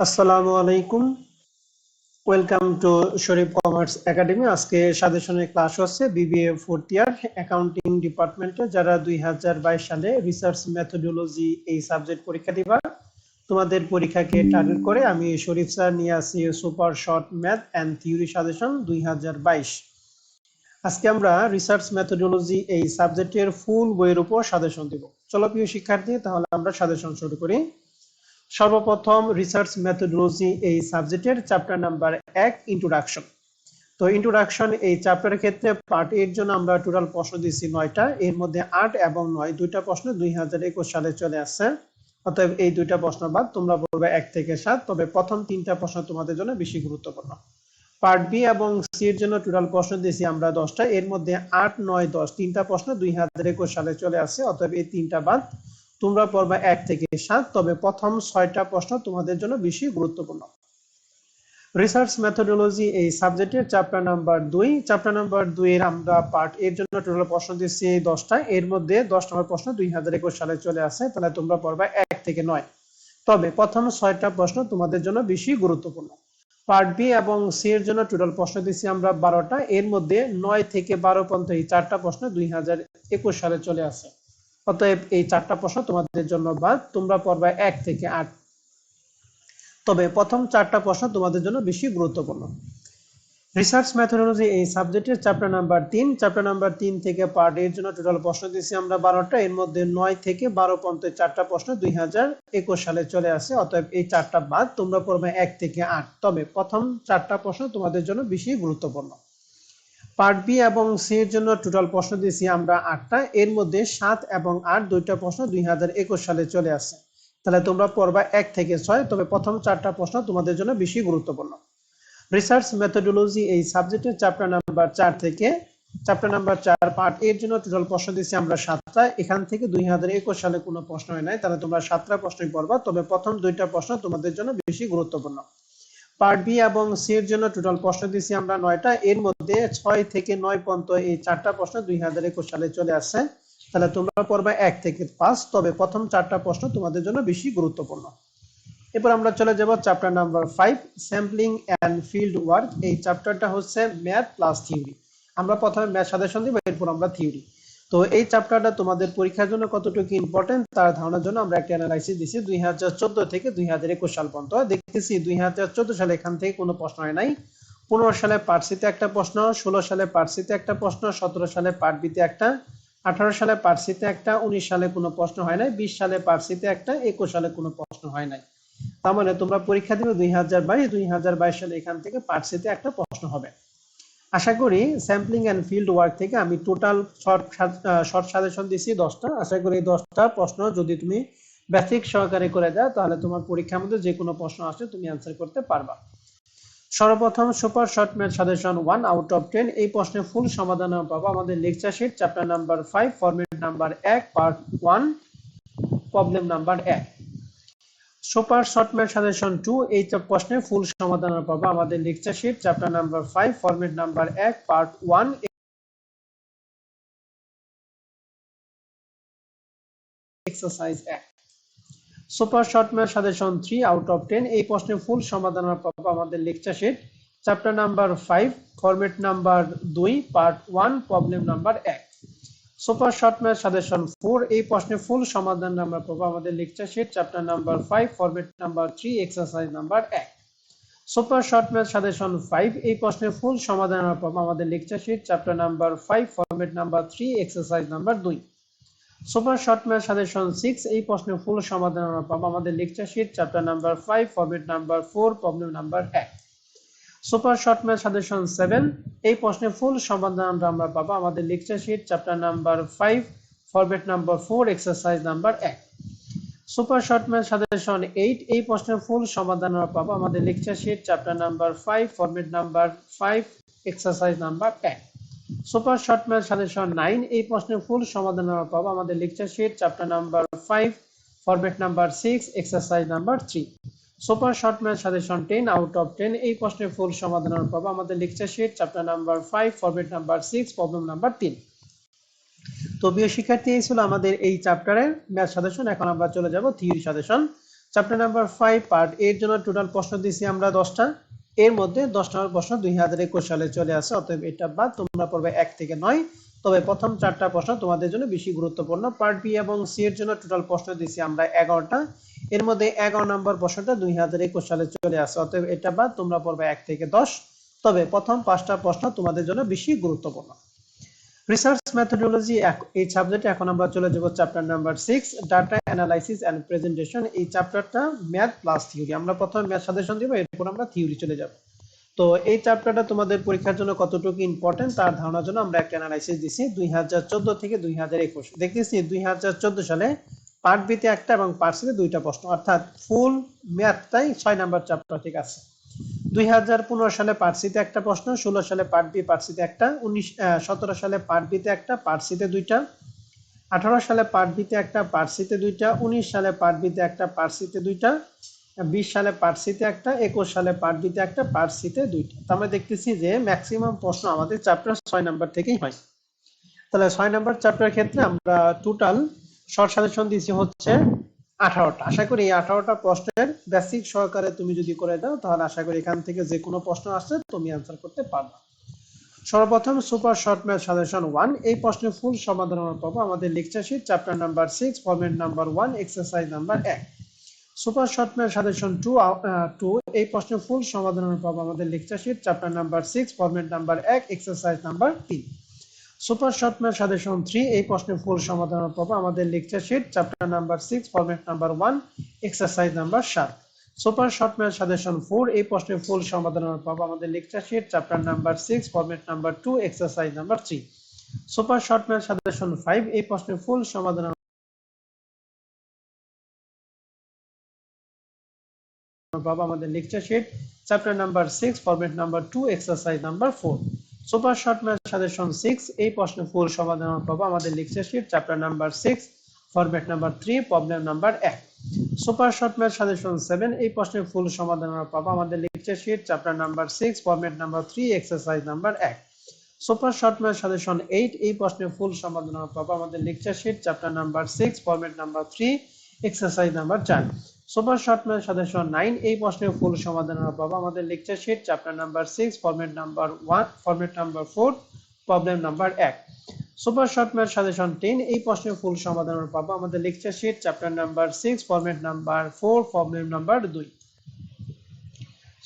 আসসালামু আলাইকুম। Welcome to Sharif commerce academy. আজকে সাজেশনের ক্লাস হচ্ছে বিবিএ ফোর্থ ইয়ার অ্যাকাউন্টিং ডিপার্টমেন্টে যারা 2022 সালে রিসার্চ মেথোডোলজি এই সাবজেক্ট পরীক্ষা দিবা। তোমাদের পরীক্ষাকে টার্গেট করে আমি শরীফ স্যার নিয়ে আসি super short math and theory suggestion 2022। আজকে আমরা রিসার্চ মেথোডোলজি এই সাবজেক্টের ফুল বইয়ের উপর সাজেশন দিব। চলো প্রিয় শিক্ষার্থী, তাহলে আমরা সাজেশন শুরু করি। সর্বপ্রথম রিসার্চ মেথোডোলজি এই সাবজেক্টের চ্যাপ্টার নাম্বার 1 ইন্ট্রোডাকশন। তো ইন্ট্রোডাকশন এই চ্যাপ্টারের ক্ষেত্রে পার্ট এর জন্য আমরা টোটাল প্রশ্ন দিয়েছি 9টা, এর মধ্যে 8 এবং 9 দুইটা প্রশ্ন 2021 সালে চলে আসছে। অতএব এই দুইটা প্রশ্ন বাদ তোমরা বলবে 1 থেকে 7, তবে প্রথম 3টা প্রশ্ন তোমাদের জন্য বেশি গুরুত্বপূর্ণ। পার্ট বি এবং সি এর জন্য টোটাল প্রশ্ন দিয়েছি আমরা 10টা, এর মধ্যে 8, 9, 10 তিনটা প্রশ্ন 2021 সালে চলে আসছে। অতএব এই তিনটা বাদ তোমরা পড়বা 1 থেকে 7, তবে প্রথম 6টা প্রশ্ন তোমাদের জন্য বেশি গুরুত্বপূর্ণ। রিসার্চ মেথোডোলজি এই সাবজেক্টের চ্যাপ্টার নাম্বার 2। চ্যাপ্টার নাম্বার 2 এর আমরা পার্ট এর জন্য টোটাল প্রশ্ন দিচ্ছি 10টা, এর মধ্যে 10 নম্বর প্রশ্ন 2021 সালে চলে আসে, তাহলে তোমরা পড়বা 1 থেকে 9, তবে প্রথম 6টা প্রশ্ন তোমাদের জন্য বেশি গুরুত্বপূর্ণ। পার্ট বি এবং সি এর জন্য টোটাল প্রশ্ন দিচ্ছি আমরা 12টা, এর মধ্যে 9 থেকে 12 পর্যন্ত এই 4টা প্রশ্ন 2021 সালে চলে আসে। অতএব এই 4টা প্রশ্ন তোমাদের জন্য বাদ, তোমরা পড়বা 1 থেকে 8, তবে প্রথম 4টা প্রশ্ন তোমাদের জন্য বেশি গুরুত্বপূর্ণ। রিসার্চ মেথোডোলজি এই সাবজেক্টের চ্যাপ্টার নাম্বার 3। চ্যাপ্টার নাম্বার 3 থেকে পার্ট এর জন্য টোটাল প্রশ্ন দিয়েছি আমরা 12টা, এর মধ্যে 9 থেকে 12 পর্যন্ত 4টা প্রশ্ন 2021 সালে চলে আসে। অতএব এই 4টা বাদ, তোমরা পড়বে 1 থেকে 8, তবে প্রথম 4টা প্রশ্ন তোমাদের জন্য বেশি গুরুত্বপূর্ণ। পার্ট বি এবং সি এর জন্য টোটাল প্রশ্ন দিয়েছি আমরা 8টা, এর মধ্যে 7 এবং 8 দুইটা প্রশ্ন 2021 সালে চলে আসে। তাহলে তোমরা পড়বা 1 থেকে 6, তবে প্রথম 4টা প্রশ্ন তোমাদের জন্য বেশি গুরুত্বপূর্ণ। রিসার্চ মেথোডোলজি এই সাবজেক্টের চ্যাপ্টার নাম্বার 4 থেকে চ্যাপ্টার নাম্বার 4 পার্ট এর জন্য টোটাল প্রশ্ন দিয়েছি আমরা 7টা, এখান থেকে 2021 সালে কোনো প্রশ্ন হয় নাই, তাহলে তোমরা 7টা প্রশ্নই পড়বা, তবে প্রথম 2টা প্রশ্ন তোমাদের জন্য বেশি গুরুত্বপূর্ণ। পার্ট বি এবং সি এর জন্য টোটাল প্রশ্ন দিয়েছি আমরা 9টা, এর মধ্যে 6 থেকে 9 পর্যন্ত এই 4টা প্রশ্ন 2021 সালে চলে আসছে। তাহলে তোমরা পড়বা 1 থেকে 5, তবে প্রথম 4টা প্রশ্ন তোমাদের জন্য বেশি গুরুত্বপূর্ণ। এরপর আমরা চলে যাব chapter number 5 sampling and field work. এই চ্যাপ্টারটা হচ্ছে ম্যাথ প্লাস থিওরি। আমরা প্রথমে ম্যাথ সাজেশন দিব, এরপর আমরা থিওরি। তো এই চ্যাপ্টারটা তোমাদের পরীক্ষার জন্য কতটুকু ইম্পর্টেন্ট তার ধারণার জন্য আমরা একটা অ্যানালাইসিস দিছি 2014 থেকে 2021 সাল পর্যন্ত। দেখতেছি 2014 সালে এখান থেকে কোনো প্রশ্ন হয় নাই, 15 সালে পার্ট সিতে একটা প্রশ্ন, 16 সালে পার্ট সিতে একটা প্রশ্ন, 17 সালে পার্ট বিতে একটা, 18 সালে পার্ট সিতে একটা, 19 সালে কোনো প্রশ্ন হয় নাই, 20 সালে পার্ট সিতে একটা, 21 সালে কোনো প্রশ্ন হয় নাই। তার মানে তোমরা পরীক্ষা দিবে 2022 সালে এখান থেকে পার্ট সিতে একটা প্রশ্ন হবে। আশা করি স্যাম্পলিং এন্ড ফিল্ড ওয়ার্ক থেকে আমি টোটাল শর্ট সাজেশন দিছি 10টা। আশা করি এই 10টা প্রশ্ন যদি তুমি বেসিক সহকারে করে দাও, তাহলে তোমার পরীক্ষার মধ্যে যে কোনো প্রশ্ন আসলে তুমি অ্যান্সার করতে পারবা। সর্বপ্রথম super short math suggestion 1 out of 10 এই প্রশ্নের ফুল সমাধান পাবো আমাদের lecture sheet chapter number 5 format number 1 part 1 problem number 1। Super short math suggestion 2 এই প্রশ্নের ফুল সমাধান পাবো আমাদের lecture sheet chapter number 5 format number 1 part 1 exercise 1। Super short math suggestion 3 out of 10 এই প্রশ্নের ফুল সমাধান পাবো আমাদের lecture sheet chapter number 5 format number 2 part 1 problem number 1। Super short math suggestion 4 এই প্রশ্নের ফুল সমাধান আমরা পাবো আমাদের lecture sheet chapter number 5 format number 3 exercise number 1। Super short math suggestion 5 এই প্রশ্নের ফুল সমাধান আমরা পাবো আমাদের lecture sheet chapter number 5 format number 3 exercise number 2। Super short math suggestion 6 এই প্রশ্নের ফুল সমাধান আমরা পাবো আমাদের lecture sheet chapter number 5 format number 4 problem number 1। Super short math suggestion 7 এই প্রশ্নের ফুল সমাধান আমরা পাবো আমাদের lecture sheet chapter number 5 format number 4 exercise number 1। Super short math suggestion 8 এই প্রশ্নের ফুল সমাধান আমরা পাবো আমাদের lecture sheet chapter number 5 format number 5 exercise number 1। Super short math suggestion 9 এই প্রশ্নের ফুল সমাধান আমরা পাবো আমাদের lecture sheet chapter number 5 format number 6 exercise number 3। Super short math suggestion 10 out of 10 এই প্রশ্নের ফুল সমাধান আমরা পাবো আমাদের lecture sheet chapter number 5 format number 6 problem number 3। তো প্রিয় শিক্ষার্থী, এই ছিল আমাদের এই চ্যাপ্টারের ম্যাথ সাজেশন। এখন আমরা চলে যাব theory suggestion. Chapter number 5 part এর জন্য টোটাল প্রশ্ন দিয়েছি আমরা 10টা, এর মধ্যে 10 নম্বর প্রশ্ন 2021 সালে চলে আসে, অতএব এটা বাদ, তোমরা পড়বে 1 থেকে 9। তবে প্রথম 4টা প্রশ্ন তোমাদের জন্য বেশি গুরুত্বপূর্ণ। পার্ট বি এবং সি এর জন্য টোটাল প্রশ্ন দিয়েছি আমরা 11টা, এর মধ্যে 11 নম্বর প্রশ্নটা 2021 সালে চলে আসে, অতএব এটা বাদ, তোমরা পড়বে 1 থেকে 10। তবে প্রথম 5টা প্রশ্ন তোমাদের জন্য বেশি গুরুত্বপূর্ণ। রিসার্চ মেথোডোলজি এই সাবজেক্টে এখন আমরা চলে যাব chapter number 6 data analysis and presentation. এই চ্যাপ্টারটা ম্যাথ প্লাস থিওরি, আমরা প্রথমে ম্যাথ সাজেশন দিব, এরপর আমরা থিওরি চলে যাব। তো এই চ্যাপ্টারটা তোমাদের পরীক্ষার জন্য কতটুকু ইম্পর্টেন্ট তার ধারণার জন্য আমরা একটা অ্যানালাইসিস দিছি 2014 থেকে 2021। দেখতেছি 2014 সালে পার্ট বি তে একটা এবং পার্ট সি তে দুইটা প্রশ্ন, অর্থাৎ ফুল ম্যাথটাই 6 নাম্বার চ্যাপ্টার ঠিক আছে। 2015 সালে পার্ট সি তে একটা প্রশ্ন, 16 সালে পার্ট বি পার্ট সি তে একটা, 17 সালে পার্ট বি তে একটা পার্ট সি তে দুইটা, 18 সালে পার্ট বি তে একটা পার্ট সি তে দুইটা, 19 সালে পার্ট বি তে একটা পার্ট সি তে দুইটা, 20 সালে পার্ট সি তে একটা, 21 সালে পার্ট বি তে একটা পার্ট সি তে দুইটা। তো আমরা দেখতেছি যে ম্যাক্সিমাম প্রশ্ন আমাদের চ্যাপ্টার 6 নাম্বার থেকেই হয়। তাহলে 6 নাম্বার চ্যাপ্টারের ক্ষেত্রে আমরা টোটাল শর্ট সাজেশন দিয়েছি হচ্ছে 18টা। আশা করি এই 18টা প্রশ্নের বেসিক সহকারে তুমি যদি করে দাও তাহলে আশা করি এখান থেকে যে কোনো প্রশ্ন আসলে তুমি অ্যান্সার করতে পারবে। সর্বপ্রথম সুপার শর্ট ম্যাথ সাজেশন 1, এই প্রশ্নের ফুল সমাধান আমরা পাবো আমাদের lecture sheet chapter number 6 format number 1 exercise number 1। Super short math suggestion 2, এই প্রশ্নের ফুল সমাধান আমরা পাবো আমাদের lecture sheet chapter number 6 format number 1 exercise number 3। Super short math suggestion 3, এই প্রশ্নের ফুল সমাধান আমরা পাবো আমাদের lecture sheet chapter number 6 format number 1 exercise number 7। Super short math suggestion 4, এই প্রশ্নের ফুল সমাধান আমরা পাবো আমাদের lecture sheet chapter number 6 format number 2 exercise number 3। Super short math suggestion 5, এই প্রশ্নের ফুল সমাধান আমরা পাবো আমাদের lecture sheet chapter number 6 format number 2 exercise number 4। Super short math suggestion 6, এই প্রশ্নের ফুল সমাধান আমরা পাবো আমাদের lecture sheet chapter number 6 format number 3 problem number 1। Super short math suggestion 7, এই প্রশ্নের ফুল সমাধান আমরা পাবো আমাদের lecture sheet chapter number 6 format number 3 exercise number 1। Super short math suggestion 8, এই প্রশ্নের ফুল সমাধান আমরা পাবো আমাদের lecture sheet chapter number 6 format number 3 exercise number 4। Super short math suggestion 9, এই প্রশ্নের ফুল সমাধান আমরা পাবো আমাদের lecture sheet chapter number 6 format number 1 format number 4 problem number 1। Super short math suggestion 10, এই প্রশ্নের ফুল সমাধান আমরা পাবো আমাদের lecture sheet chapter number 6 format number 4 problem number 2।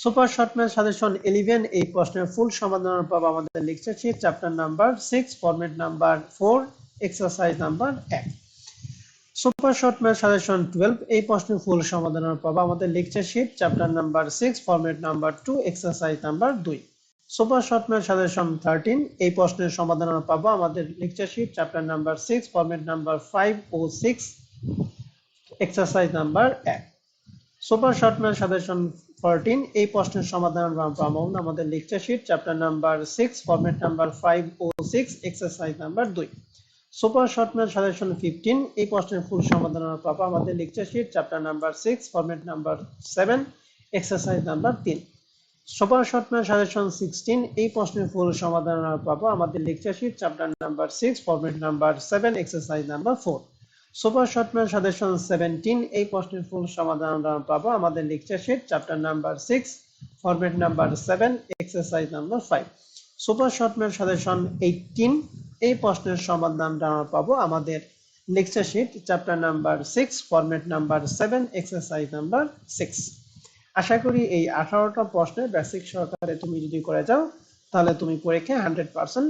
Super short math suggestion 11, এই প্রশ্নের ফুল সমাধান আমরা পাবো আমাদের lecture sheet chapter number 6 format number 4 exercise number 1। Super short math suggestion 12, এই প্রশ্নের ফুল সমাধান আমরা পাবো আমাদের lecture sheet chapter number 6 format number 2 exercise number 2। Super short math suggestion 13, এই প্রশ্নের সমাধান আমরা পাবো আমাদের lecture sheet chapter number 6 format number 5 ও 6 exercise number 1। Super short math suggestion 14, এই প্রশ্নের সমাধান আমরা পাবো আমাদের lecture sheet chapter number 6 format number 5 ও 6 exercise number 2। Super short math suggestion 15, এই প্রশ্নের ফুল সমাধান আমরা পাবো আমাদের lecture sheet chapter number 6 format number 7 exercise number 3। Super short math suggestion 16, এই প্রশ্নের ফুল সমাধান আমরা পাবো আমাদের lecture sheet chapter number 6 format number 7 exercise number 4। Super short math suggestion 17, এই প্রশ্নের ফুল সমাধান আমরা পাবো আমাদের lecture sheet chapter number 6 format number 7 exercise number 5। Super short math suggestion 18, এই প্রশ্নের সমাধান আমরা পাবো আমাদের lecture sheet chapter number 6 format number 7 exercise number 6। আশা করি এই 18টা প্রশ্নের বেসিক সহকারে তুমি যদি করে যাও তাহলে তুমি পরীক্ষায় 100%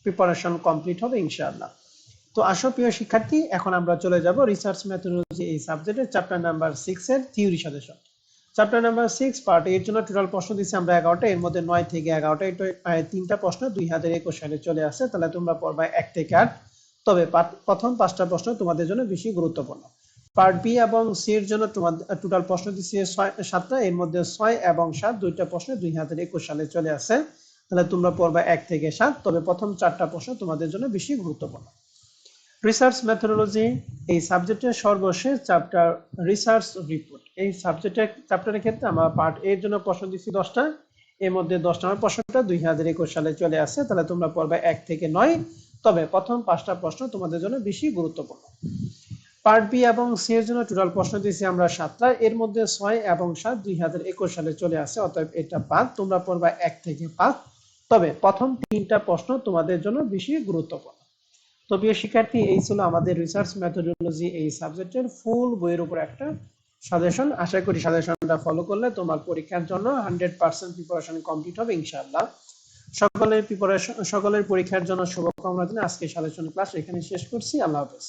প্রিপারেশন কমপ্লিট হবে ইনশাআল্লাহ। তো আসো প্রিয় শিক্ষার্থী, এখন আমরা চলে যাব রিসার্চ মেথোডোলজি এই সাবজেক্টের চ্যাপ্টার নাম্বার 6 এর theory suggestion. Chapter number 6 part এর জন্য টোটাল প্রশ্ন দিয়েছি আমরা 11টা, এর মধ্যে 9 থেকে 11টা এই তিনটা প্রশ্ন 2021 সালে চলে আসে, তাহলে তোমরা পড়বা 1 থেকে 8। তবে প্রথম 5টা প্রশ্ন তোমাদের জন্য বেশি গুরুত্বপূর্ণ। পার্ট বি এবং সি এর জন্য তোমাদের টোটাল প্রশ্ন দিয়েছি 7টা, এর মধ্যে 6 এবং 7 দুইটা প্রশ্ন 2021 সালে চলে আসে, তাহলে তোমরা পড়বা 1 থেকে 7। তবে প্রথম 4টা প্রশ্ন তোমাদের জন্য বেশি গুরুত্বপূর্ণ। রিসার্চ মেথোডোলজি এই সাবজেক্টের সর্বশেষ চ্যাপ্টার রিসার্চ রিপোর্ট। এই চ্যাপ্টারের ক্ষেত্রে আমরা পার্ট এর জন্য প্রশ্ন দিচ্ছি 10টা, এর মধ্যে 10 নম্বর প্রশ্নটা 2021 সালে চলে আসে, তাহলে তোমরা পড়বে 1 থেকে 9। তবে প্রথম 5টা প্রশ্ন তোমাদের জন্য বেশি গুরুত্বপূর্ণ। পার্ট বি এবং সি এর জন্য টোটাল প্রশ্ন দিয়েছি আমরা 7টা, এর মধ্যে 6 এবং 7 2021 সালে চলে আসে, অতএব এটা বাদ। তোমরা পড়বা 1 থেকে 5। তবে প্রথম 3টা প্রশ্ন তোমাদের জন্য বেশি গুরুত্বপূর্ণ। তো প্রিয় শিক্ষার্থী, এই ছিল আমাদের রিসার্চ মেথোডোলজি এই সাবজেক্টের ফুল বইয়ের উপর একটা সাজেশন। আশা করি সাজেশনটা ফলো করলে তোমার পরীক্ষার জন্য 100% প্রিপারেশন কমপ্লিট হবে ইনশাআল্লাহ। সকলের পরীক্ষার জন্য শুভকামনা জানিয়ে আজকে সাজেশন ক্লাস এখানে শেষ করছি। আল্লাহ হাফেজ।